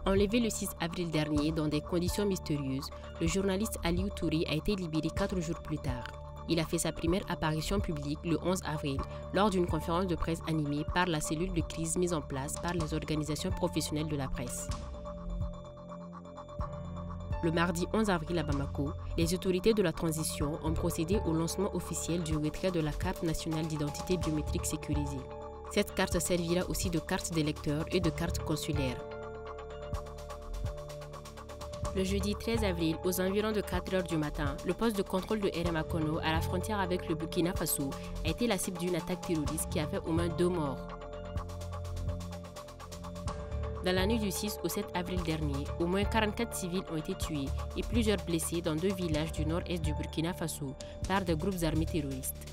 Enlevé le 6 avril dernier dans des conditions mystérieuses, le journaliste Aliou Touré a été libéré 4 jours plus tard. Il a fait sa première apparition publique le 11 avril lors d'une conférence de presse animée par la cellule de crise mise en place par les organisations professionnelles de la presse. Le mardi 11 avril à Bamako, les autorités de la transition ont procédé au lancement officiel du retrait de la carte nationale d'identité biométrique sécurisée. Cette carte servira aussi de carte d'électeur et de carte consulaire. Le jeudi 13 avril, aux environs de 4 heures du matin, le poste de contrôle de Eremakono, à la frontière avec le Burkina Faso, a été la cible d'une attaque terroriste qui a fait au moins 2 morts. Dans la nuit du 6 au 7 avril dernier, au moins 44 civils ont été tués et plusieurs blessés dans 2 villages du nord-est du Burkina Faso par des groupes armés terroristes.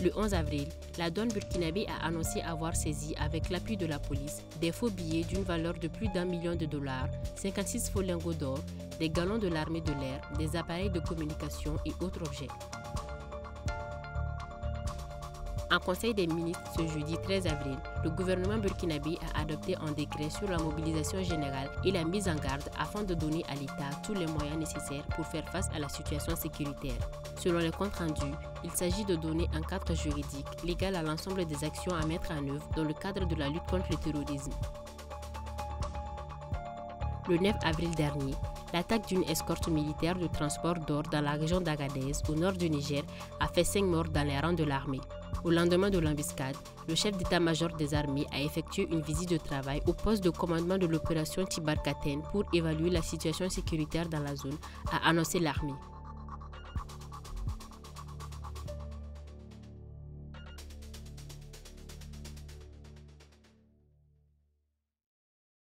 Le 11 avril, la douane burkinabé a annoncé avoir saisi, avec l'appui de la police, des faux billets d'une valeur de plus d'1 million de dollars, 56 faux lingots d'or, des galons de l'armée de l'air, des appareils de communication et autres objets. En Conseil des ministres ce jeudi 13 avril, le gouvernement burkinabé a adopté un décret sur la mobilisation générale et la mise en garde afin de donner à l'État tous les moyens nécessaires pour faire face à la situation sécuritaire. Selon les comptes rendus, il s'agit de donner un cadre juridique légal à l'ensemble des actions à mettre en œuvre dans le cadre de la lutte contre le terrorisme. Le 9 avril dernier, l'attaque d'une escorte militaire de transport d'or dans la région d'Agadez, au nord du Niger, a fait 5 morts dans les rangs de l'armée. Au lendemain de l'embuscade, le chef d'état-major des armées a effectué une visite de travail au poste de commandement de l'opération Tibarkaten pour évaluer la situation sécuritaire dans la zone, a annoncé l'armée.